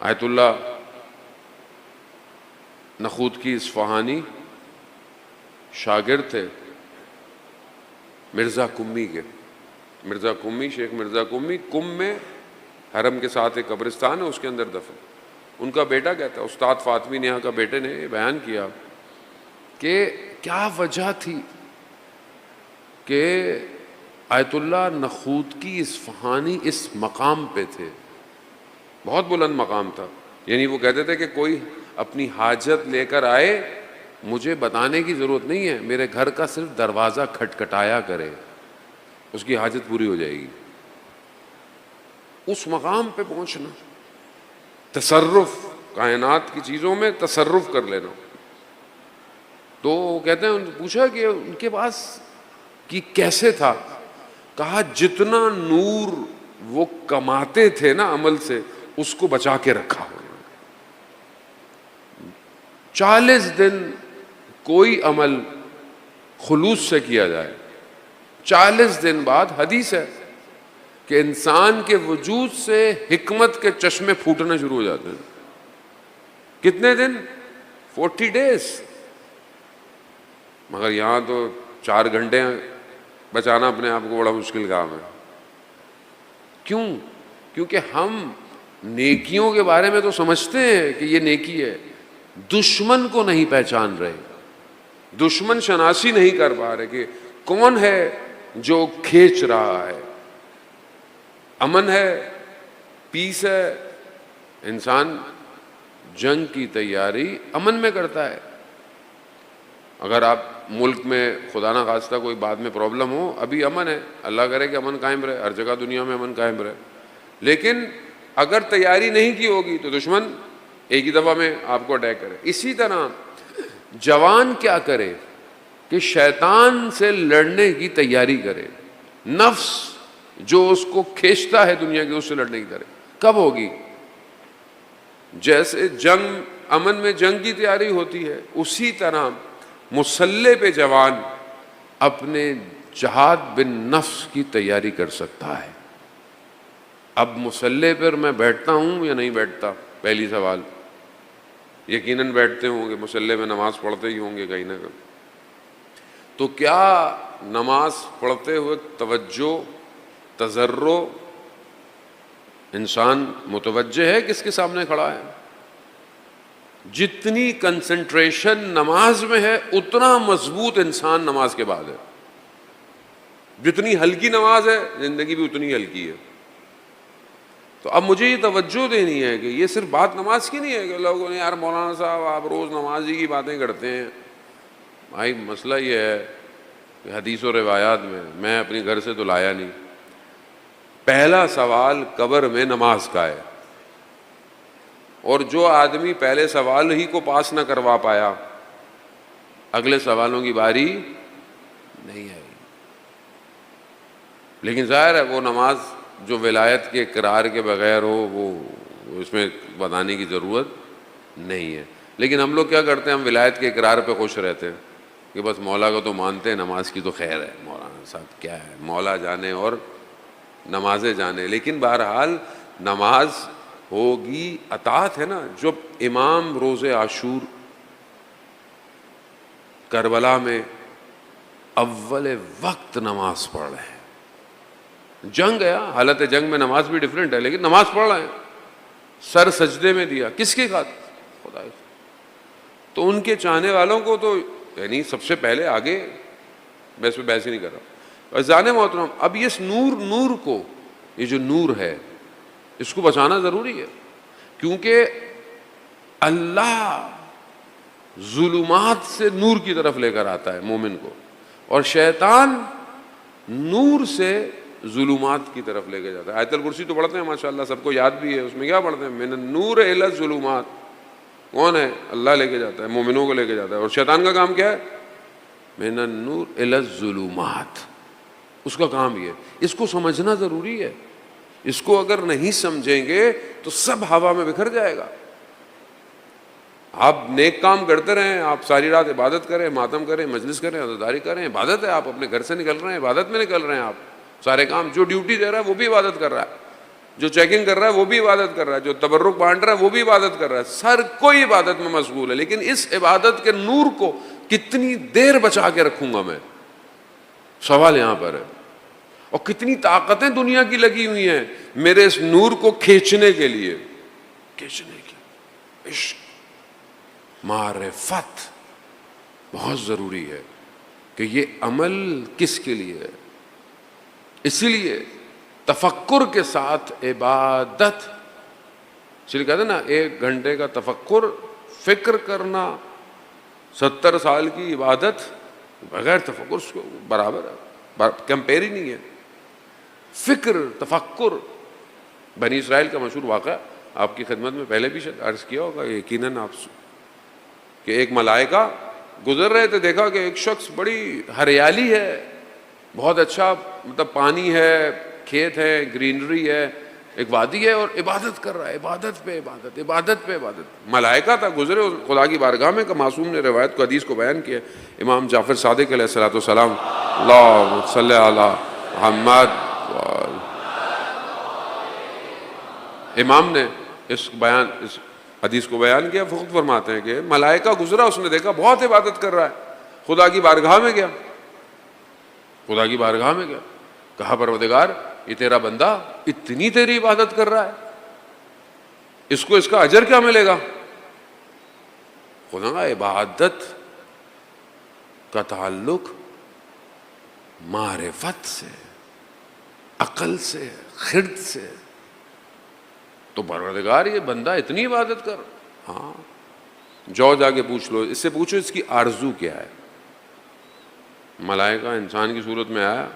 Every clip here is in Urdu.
آیت اللہ نخوتکی اصفہانی شاگرد تھے مرزا کمی کے. مرزا کمی، شیخ مرزا کمی، کم میں حرم کے ساتھ ایک قبرستان ہے، اس کے اندر دفن. ان کا بیٹا کہتا ہے، استاد فاطمی نیاز کا بیٹے نے بیان کیا کہ کیا وجہ تھی کہ آیت اللہ نخوتکی اصفہانی اس مقام پہ تھے. بہت بلند مقام تھا. یعنی وہ کہتے تھے کہ کوئی اپنی حاجت لے کر آئے، مجھے بتانے کی ضرورت نہیں ہے، میرے گھر کا صرف دروازہ کھٹکھٹایا کرے، اس کی حاجت پوری ہو جائے گی. اس مقام پہ پہنچنا، تصرف، کائنات کی چیزوں میں تصرف کر لینا. تو وہ کہتے ہیں، پوچھا کہ ان کے پاس کہ کیسے تھا؟ کہا جتنا نور وہ کماتے تھے نا عمل سے، اس کو بچا کے رکھا. 40 دن کوئی عمل خلوص سے کیا جائے، 40 دن بعد حدیث ہے کہ انسان کے وجود سے حکمت کے چشمے پھوٹنا شروع ہو جاتے ہیں. کتنے دن؟ 40 days. مگر یہاں تو 4 گھنٹے بچانا اپنے آپ کو بڑا مشکل کام ہے. کیوں؟ کیونکہ ہم نیکیوں کے بارے میں تو سمجھتے ہیں کہ یہ نیکی ہے، دشمن کو نہیں پہچان رہے، دشمن شناسی نہیں کر پا رہے کہ کون ہے جو کھینچ رہا ہے. امن ہے، پیس ہے. انسان جنگ کی تیاری امن میں کرتا ہے. اگر آپ ملک میں خدا نہ خواستہ کوئی بعد میں پرابلم ہو، ابھی امن ہے، اللہ کرے کہ امن قائم رہے، ہر جگہ دنیا میں امن قائم رہے. لیکن اگر تیاری نہیں کی ہوگی تو دشمن ایک ہی دفعہ میں آپ کو اٹیک کرے. اسی طرح جوان کیا کرے کہ شیطان سے لڑنے کی تیاری کرے. نفس جو اس کو کھینچتا ہے دنیا کی، اس سے لڑنے کی تیاری کب ہوگی؟ جیسے جنگ، امن میں جنگ کی تیاری ہوتی ہے، اسی طرح مسلح پہ جوان اپنے جہاد بن نفس کی تیاری کر سکتا ہے. اب مسلح پر میں بیٹھتا ہوں یا نہیں بیٹھتا؟ پہلی سوال. یقیناً بیٹھتے ہوں گے، مسلح میں نماز پڑھتے ہی ہوں گے کہیں نہ کہیں. تو کیا نماز پڑھتے ہوئے توجہ، تضرع، انسان متوجہ ہے کس کے سامنے کھڑا ہے؟ جتنی کنسنٹریشن نماز میں ہے اتنا مضبوط انسان نماز کے بعد ہے. جتنی ہلکی نماز ہے زندگی بھی اتنی ہلکی ہے. تو اب مجھے یہ توجہ دینی ہے کہ یہ صرف بات نماز کی نہیں ہے کہ لوگوں نے یار مولانا صاحب آپ روز نماز ہی کی باتیں کرتے ہیں. بھائی مسئلہ یہ ہے کہ حدیث و روایات میں اپنے گھر سے تو لایا نہیں. پہلا سوال قبر میں نماز کا ہے، اور جو آدمی پہلے سوال ہی کو پاس نہ کروا پایا، اگلے سوالوں کی باری نہیں آئی. لیکن ظاہر ہے وہ نماز جو ولایت کے اقرار کے بغیر ہو، وہ اس میں بتانے کی ضرورت نہیں ہے. لیکن ہم لوگ کیا کرتے ہیں؟ ہم ولایت کے اقرار پہ خوش رہتے ہیں کہ بس مولا کو تو مانتے ہیں، نماز کی تو خیر ہے، مولانا صاحب کیا ہے، مولا جانے اور نمازیں جانے. لیکن بہرحال نماز ہوگی، اطاعت ہے نا. جب امام روز عاشور کربلا میں اول وقت نماز پڑھ رہے ہیں، جنگ ہے، حالت جنگ میں نماز بھی ڈیفرنٹ ہے، لیکن نماز پڑھ رہے ہیں، سر سجدے میں دیا، کس کی خاطر؟ خدا. تو ان کے چاہنے والوں کو تو یعنی سب سے پہلے آگے، میں اس پہ بحث ہی نہیں کر رہا. عزیزان محترم، اب یہ نور کو، یہ جو نور ہے اس کو بچانا ضروری ہے، کیونکہ اللہ ظلمات سے نور کی طرف لے کر آتا ہے مومن کو، اور شیطان نور سے ظلمات کی طرف لے کے جاتا ہے. آیت الکرسی تو پڑھتے ہیں ماشاءاللہ، سب کو یاد بھی ہے. اس میں کیا پڑھتے ہیں؟ من النور الی الظلمات. کون ہے؟ اللہ لے کے جاتا ہے، مومنوں کو لے کے جاتا ہے. اور شیطان کا کام کیا ہے؟ من النور الی الظلمات. اس کا کام یہ ہے. اس کو سمجھنا ضروری ہے. اس کو اگر نہیں سمجھیں گے تو سب ہوا میں بکھر جائے گا. آپ نیک کام کرتے رہیں، آپ ساری رات عبادت کریں، ماتم کریں، مجلس کریں، عزاداری کریں، عبادت ہے. آپ اپنے گھر سے نکل رہے ہیں، عبادت میں نکل رہے ہیں. آپ سارے کام جو ڈیوٹی دے رہا ہے وہ بھی عبادت کر رہا ہے. جو چیکنگ کر رہا ہے وہ بھی عبادت کر رہا ہے, جو تبرک بانٹ رہا ہے وہ بھی عبادت کر رہا ہے, سر کوئی عبادت میں مشغول ہے. لیکن اس عبادت کے نور کو کتنی دیر بچا کے رکھوں گا میں, سوال یہاں پر ہے. اور کتنی طاقتیں دنیا کی لگی ہوئی ہیں میرے اس نور کو کھینچنے کے لیے, کھینچنے کی. عشق, معرفت بہت ضروری ہے کہ یہ عمل کس کے لیے ہے. اسی لیے تفکر کے ساتھ عبادت, اس لیے کہتے ہیں نا 1 گھنٹے کا تفکر, فکر کرنا 70 سال کی عبادت بغیر تفکر اس کو برابر ہے, کمپیر ہی نہیں ہے. فکر, تفکر. بنی اسرائیل کا مشہور واقعہ آپ کی خدمت میں پہلے بھی شاید عرض کیا ہوگا یقیناً آپ سے, کہ ایک ملائکہ گزر رہے تھے, دیکھا کہ ایک شخص, بڑی ہریالی ہے, بہت اچھا مطلب پانی ہے, کھیت ہے, گرینری ہے, ایک وادی ہے, اور عبادت کر رہا ہے, عبادت پہ عبادت, عبادت پہ عبادت. ملائکہ تھا گزرے خدا کی بارگاہ میں, کہ معصوم نے روایت کو, حدیث کو بیان کیا, امام جعفر صادق علیہ الصلوۃ والسلام, اللہم صلی علی محمد. امام نے اس حدیث کو بیان کیا, خود فرماتے ہیں کہ ملائکہ گزرا, اس نے دیکھا بہت عبادت کر رہا ہے, خدا کی بارگاہ میں گیا, خدا کی بارگاہ میں گیا, کہا پروردگار یہ تیرا بندہ اتنی تیری عبادت کر رہا ہے, اس کو اس کا اجر کیا ملے گا؟ خدا کا عبادت کا تعلق معرفت سے, عقل سے, خرد سے. تو پروردگار یہ بندہ اتنی عبادت کر, ہاں جاؤ جا کے پوچھ لو, اس سے پوچھو اس کی آرزو کیا ہے. ملائکہ انسان کی صورت میں آیا,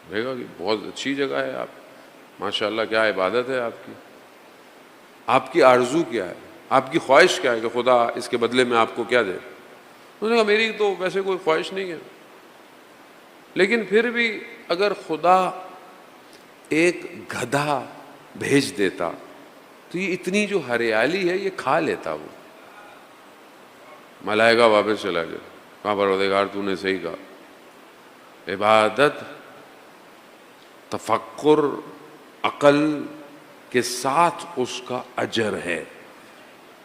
دیکھا کہ بہت اچھی جگہ ہے, آپ ماشاءاللہ کیا عبادت ہے آپ کی آرزو کیا ہے, آپ کی خواہش کیا ہے کہ خدا اس کے بدلے میں آپ کو کیا دے. انہوں نے کہا میری تو ویسے کوئی خواہش نہیں ہے, لیکن پھر بھی اگر خدا ایک گدھا بھیج دیتا تو یہ اتنی جو ہریالی ہے یہ کھا لیتا. وہ ملائکہ واپس چلا گیا, کہا پروردگار تو نے صحیح کہا, عبادت, تفکر, عقل کے ساتھ اس کا اجر ہے,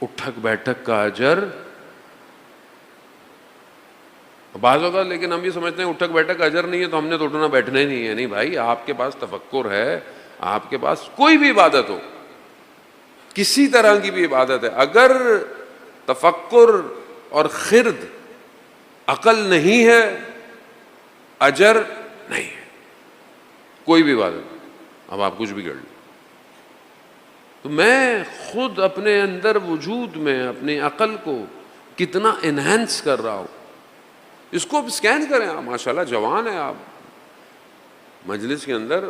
اٹھک بیٹھک کا اجر. بعض ہوگا لیکن ہم یہ سمجھتے ہیں اٹھک بیٹھک کا اجر نہیں ہے تو ہم نے تو اٹھنا بیٹھنا ہی نہیں ہے. نہیں بھائی, آپ کے پاس تفکر ہے, آپ کے پاس کوئی بھی عبادت ہو, کسی طرح کی بھی عبادت ہے, اگر تفکر اور خرد, عقل نہیں ہے, اجر نہیں ہے, کوئی بھی عبادت. اب آپ کچھ بھی کر لیں. تو میں خود اپنے اندر وجود میں اپنی عقل کو کتنا انہینس کر رہا ہوں, اس کو سکین کریں. آپ ماشاءاللہ جوان ہیں, آپ مجلس کے اندر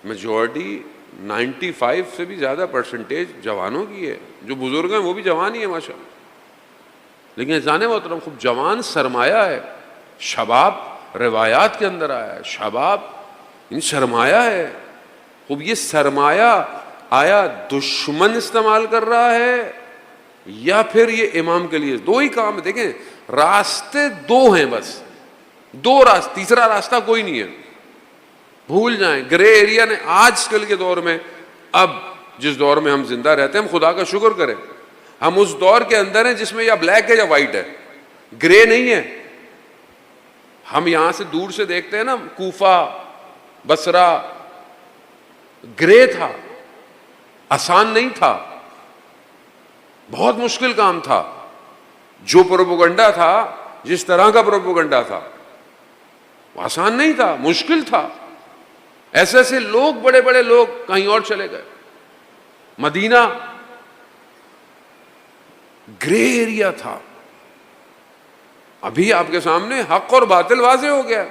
میجورٹی 95 سے بھی زیادہ پرسنٹیج جوانوں کی ہے, جو بزرگ ہیں وہ بھی جوان ہی ہیں ماشاءاللہ. لیکن جانے محترم خوب جوان سرمایہ ہے, شباب روایات کے اندر آیا ہے, شباب ان سرمایہ ہے. خوب یہ سرمایہ آیا دشمن استعمال کر رہا ہے یا پھر یہ امام کے لیے؟ دو ہی کام ہے. دیکھیں راستے دو ہیں, بس دو راستے, تیسرا راستہ کوئی نہیں ہے. بھول جائیں گرے ایریا نے. آج کل کے دور میں, اب جس دور میں ہم زندہ رہتے ہیں, ہم خدا کا شکر کریں, ہم اس دور کے اندر ہیں جس میں یا بلیک ہے یا وائٹ ہے, گرے نہیں ہے. ہم یہاں سے دور سے دیکھتے ہیں نا, کوفہ, بصرہ, گرے تھا, آسان نہیں تھا, بہت مشکل کام تھا. جو پروپیگنڈا تھا, جس طرح کا پروپیگنڈا تھا, وہ آسان نہیں تھا, مشکل تھا. ایسے ایسے لوگ, بڑے بڑے لوگ کہیں اور چلے گئے. مدینہ گرے ایریا تھا. ابھی آپ کے سامنے حق اور باطل واضح ہو گیا.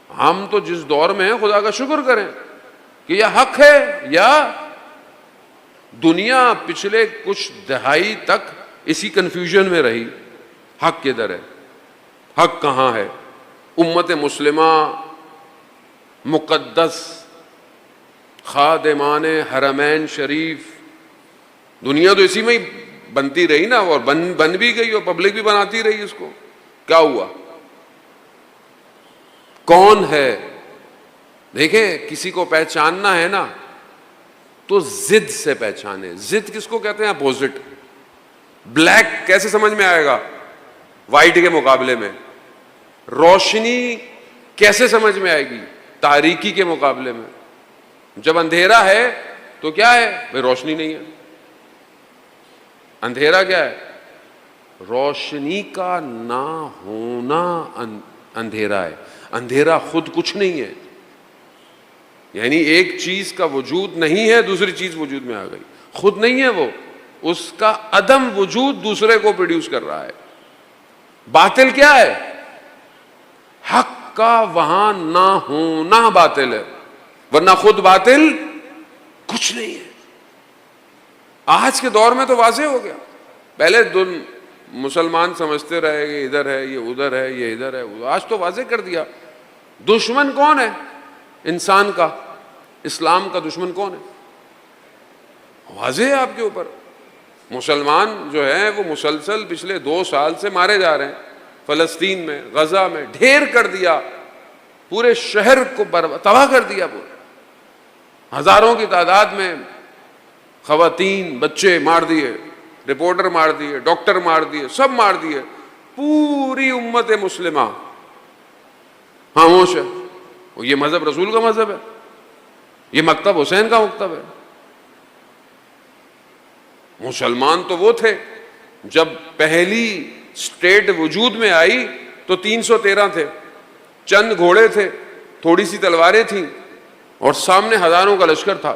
ہم تو جس دور میں ہیں خدا کا شکر کریں کہ یہ حق ہے یا دنیا پچھلے کچھ دہائی تک اسی کنفیوژن میں رہی. حق کدھر ہے, حق کہاں ہے؟ امت مسلمہ مقدس خادمان حرمین شریف, دنیا تو اسی میں ہی بنتی رہی نا, اور بن بھی گئی اور پبلک بھی بناتی رہی اس کو. کیا ہوا؟ کون ہے؟ دیکھیں کسی کو پہچاننا ہے نا تو ضد سے پہچانے. ضد کس کو کہتے ہیں؟ اپوزٹ. بلیک کیسے سمجھ میں آئے گا وائٹ کے مقابلے میں؟ روشنی کیسے سمجھ میں آئے گی تاریکی کے مقابلے میں؟ جب اندھیرا ہے تو کیا ہے بھائی؟ روشنی نہیں ہے. اندھیرا کیا ہے؟ روشنی کا نہ ہونا اندھیرا ہے. اندھیرا خود کچھ نہیں ہے، یعنی ایک چیز کا وجود نہیں ہے دوسری چیز وجود میں آ گئی، خود نہیں ہے وہ، اس کا عدم وجود دوسرے کو پروڈیوس کر رہا ہے. باطل کیا ہے؟ حق کا وہاں نہ ہونا باطل ہے، ورنہ خود باطل کچھ نہیں ہے. آج کے دور میں تو واضح ہو گیا. پہلے مسلمان سمجھتے رہے کہ ادھر ہے یہ ادھر ہے یہ ادھر ہے، آج تو واضح کر دیا. دشمن کون ہے انسان کا؟ اسلام کا دشمن کون ہے؟ واضح ہے آپ کے اوپر. مسلمان جو ہیں وہ مسلسل پچھلے 2 سال سے مارے جا رہے ہیں. فلسطین میں، غزہ میں ڈھیر کر دیا، پورے شہر کو تباہ کر دیا. ہزاروں کی تعداد میں خواتین بچے مار دیے، رپورٹر مار دیے، ڈاکٹر مار دیے، سب مار دیے. پوری امت مسلمہ خاموش ہے. یہ مذہب رسول کا مذہب ہے، یہ مکتب حسین کا مکتب ہے. مسلمان تو وہ تھے جب پہلی سٹیٹ وجود میں آئی تو 313 تھے، چند گھوڑے تھے، تھوڑی سی تلواریں تھیں اور سامنے ہزاروں کا لشکر تھا،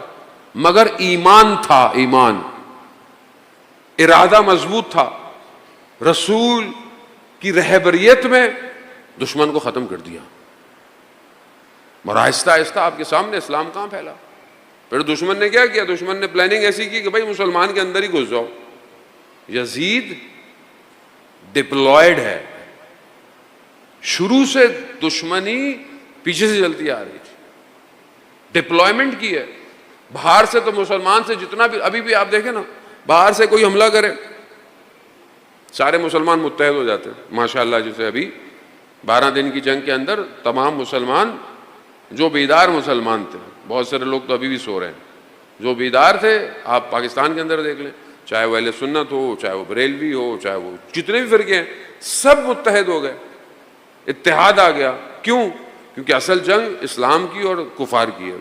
مگر ایمان تھا. ایمان، ارادہ مضبوط تھا. رسول کی رہبریت میں دشمن کو ختم کر دیا. اور آہستہ آہستہ آپ کے سامنے اسلام کہاں پھیلا. پھر دشمن نے کیا کیا؟ دشمن نے پلاننگ ایسی کی کہ بھائی مسلمان کے اندر ہی گھس جاؤ. یزید ڈپلائیڈ ہے، شروع سے دشمنی پیچھے سے چلتی آ رہی تھی، ڈپلائمنٹ کی ہے. باہر سے تو مسلمان سے جتنا بھی، ابھی بھی آپ دیکھیں نا، باہر سے کوئی حملہ کرے سارے مسلمان متحد ہو جاتے ہیں ماشاءاللہ. جیسے ابھی 12 دن کی جنگ کے اندر تمام مسلمان جو بیدار مسلمان تھے، بہت سارے لوگ تو ابھی بھی سو رہے ہیں، جو بیدار تھے آپ پاکستان کے اندر دیکھ لیں، چاہے وہ اہل سنت ہو، چاہے وہ بریلوی ہو، چاہے وہ جتنے بھی فرقے ہیں، سب متحد ہو گئے. اتحاد آ گیا. کیوں؟ کیونکہ اصل جنگ اسلام کی اور کفار کی ہے.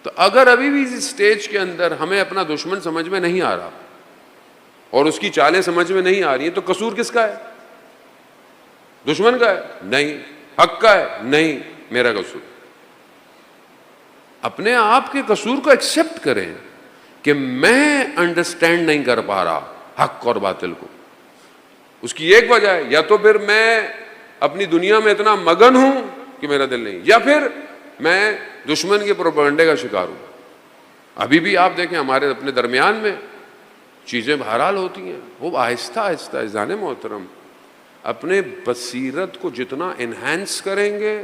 تو اگر ابھی بھی اس سٹیج کے اندر ہمیں اپنا دشمن سمجھ میں نہیں آ رہا اور اس کی چالیں سمجھ میں نہیں آ رہی ہیں، تو قصور کس کا ہے؟ دشمن کا ہے؟ نہیں. حق کا ہے؟ نہیں. میرا قصور. اپنے آپ کے قصور کو ایکسیپٹ کریں کہ میں انڈرسٹینڈ نہیں کر پا رہا حق اور باطل کو. اس کی ایک وجہ ہے، یا تو پھر میں اپنی دنیا میں اتنا مگن ہوں کہ میرا دل نہیں، یا پھر میں دشمن کے پروپیگنڈے کا شکار ہوں. ابھی بھی آپ دیکھیں ہمارے اپنے درمیان میں چیزیں بہرحال ہوتی ہیں. وہ آہستہ آہستہ عزیزان محترم اپنے بصیرت کو جتنا انہینس کریں گے،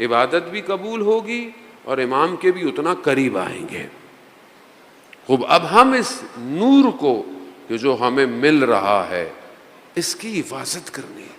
عبادت بھی قبول ہوگی اور امام کے بھی اتنا قریب آئیں گے. خوب اب ہم اس نور کو کہ جو ہمیں مل رہا ہے اس کی حفاظت کرنی ہے.